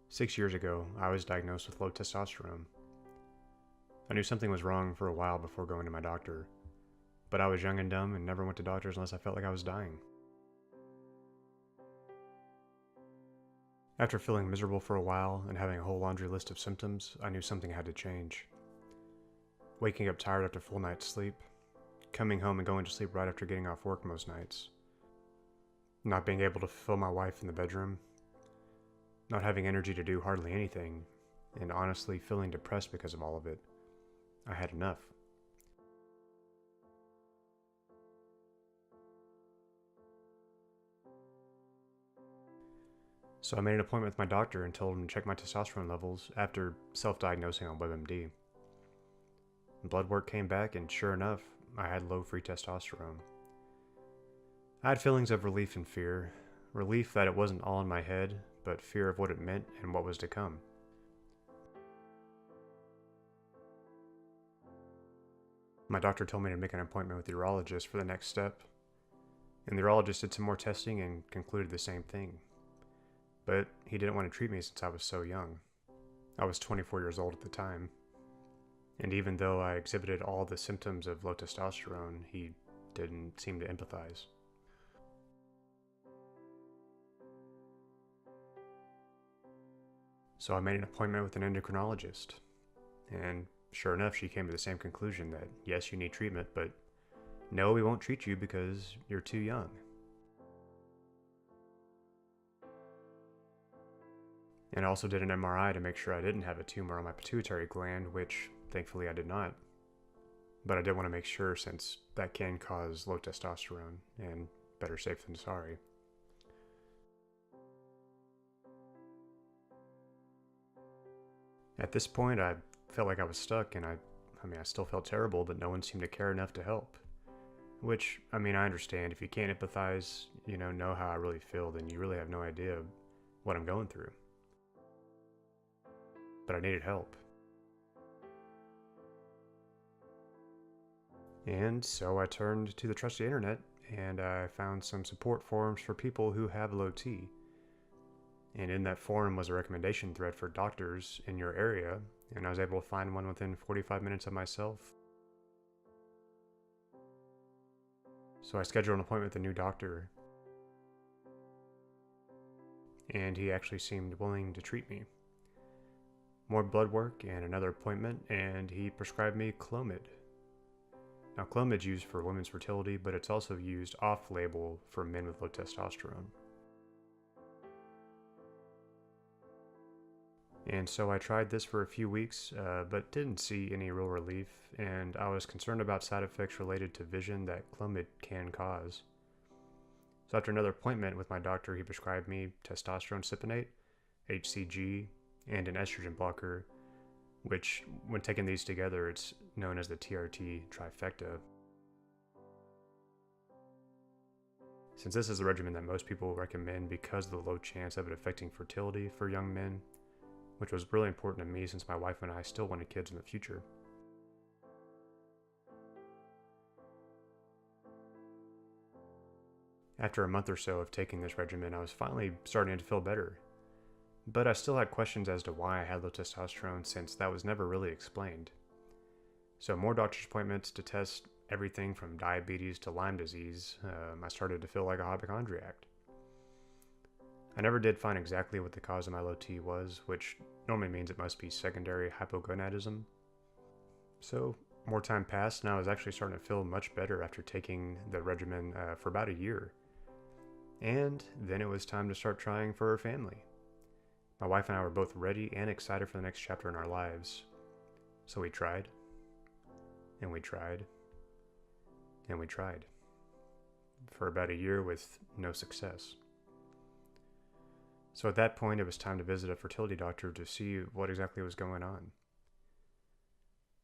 6 years ago, I was diagnosed with low testosterone. I knew something was wrong for a while before going to my doctor, but I was young and dumb and never went to doctors unless I felt like I was dying. After feeling miserable for a while and having a whole laundry list of symptoms, I knew something had to change. Waking up tired after a full night's sleep, coming home and going to sleep right after getting off work most nights, not being able to fulfill my wife in the bedroom, not having energy to do hardly anything, and honestly feeling depressed because of all of it. I had enough. So I made an appointment with my doctor and told him to check my testosterone levels after self-diagnosing on WebMD. Blood work came back and sure enough, I had low free testosterone. I had feelings of relief and fear. Relief that it wasn't all in my head, but fear of what it meant and what was to come. My doctor told me to make an appointment with the urologist for the next step, and the urologist did some more testing and concluded the same thing. But he didn't want to treat me since I was so young. I was 24 years old at the time, and even though I exhibited all the symptoms of low testosterone, he didn't seem to empathize. So I made an appointment with an endocrinologist, and sure enough, she came to the same conclusion that yes, you need treatment, but no, we won't treat you because you're too young. And I also did an MRI to make sure I didn't have a tumor on my pituitary gland, which thankfully I did not. But I did want to make sure since that can cause low testosterone, and better safe than sorry. At this point, I felt like I was stuck, and I still felt terrible, but no one seemed to care enough to help. Which, I understand. If you can't empathize, know how I really feel, then you really have no idea what I'm going through. But I needed help. And so I turned to the trusty internet, and I found some support forums for people who have low T. And in that forum was a recommendation thread for doctors in your area, and I was able to find one within 45 minutes of myself. So I scheduled an appointment with a new doctor, and he actually seemed willing to treat me. More blood work and another appointment, and he prescribed me Clomid. Now, Clomid's used for women's fertility, but it's also used off-label for men with low testosterone. And so I tried this for a few weeks, but didn't see any real relief, and I was concerned about side effects related to vision that Clomid can cause. So after another appointment with my doctor, he prescribed me testosterone cypionate, HCG, and an estrogen blocker, which, when taking these together, it's known as the TRT trifecta. Since this is the regimen that most people recommend because of the low chance of it affecting fertility for young men, which was really important to me since my wife and I still wanted kids in the future. After a month or so of taking this regimen, I was finally starting to feel better. But I still had questions as to why I had low testosterone since that was never really explained. So more doctor's appointments to test everything from diabetes to Lyme disease. I started to feel like a hypochondriac. I never did find exactly what the cause of my low T was, which normally means it must be secondary hypogonadism. So more time passed, and I was actually starting to feel much better after taking the regimen for about a year. And then it was time to start trying for our family. My wife and I were both ready and excited for the next chapter in our lives. So we tried, and we tried, and we tried. For about a year with no success. So at that point, it was time to visit a fertility doctor to see what exactly was going on.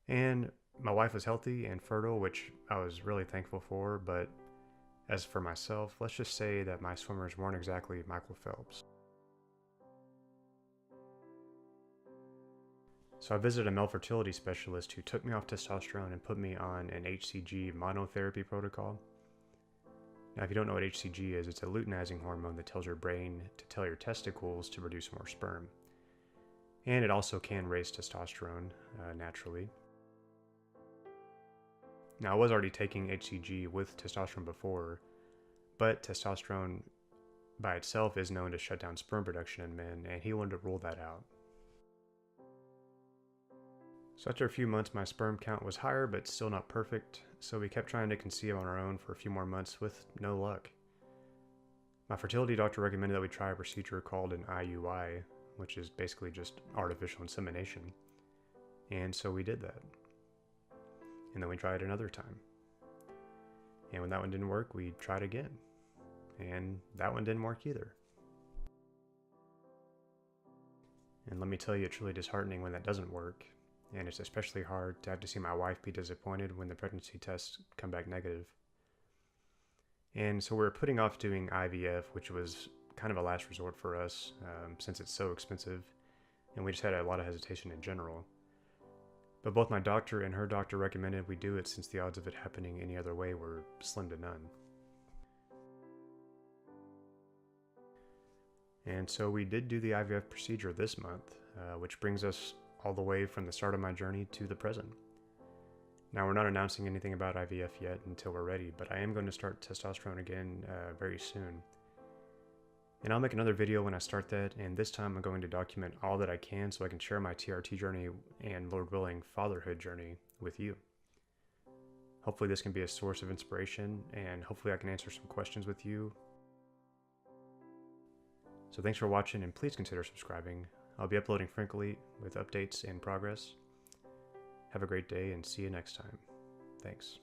And my wife was healthy and fertile, which I was really thankful for, but as for myself, let's just say that my swimmers weren't exactly Michael Phelps. So I visited a male fertility specialist who took me off testosterone and put me on an HCG monotherapy protocol. Now, if you don't know what HCG is, it's a luteinizing hormone that tells your brain to tell your testicles to produce more sperm. And it also can raise testosterone naturally. Now, I was already taking HCG with testosterone before, but testosterone by itself is known to shut down sperm production in men, and he wanted to rule that out. So after a few months, my sperm count was higher, but still not perfect, so we kept trying to conceive on our own for a few more months with no luck. My fertility doctor recommended that we try a procedure called an IUI, which is basically just artificial insemination. And so we did that. And then we tried another time. And when that one didn't work, we tried again. And that one didn't work either. And let me tell you, it's really disheartening when that doesn't work. And it's especially hard to have to see my wife be disappointed when the pregnancy tests come back negative. And so we're putting off doing IVF, which was kind of a last resort for us since it's so expensive. And we just had a lot of hesitation in general. But both my doctor and her doctor recommended we do it since the odds of it happening any other way were slim to none. And so we did do the IVF procedure this month, which brings us all the way from the start of my journey to the present. Now, we're not announcing anything about IVF yet until we're ready, but I am going to start testosterone again very soon. And I'll make another video when I start that, and this time I'm going to document all that I can so I can share my TRT journey and, Lord willing, fatherhood journey with you. Hopefully this can be a source of inspiration, and hopefully I can answer some questions with you. So thanks for watching, and please consider subscribing. I'll be uploading frequently with updates and progress. Have a great day, and see you next time. Thanks.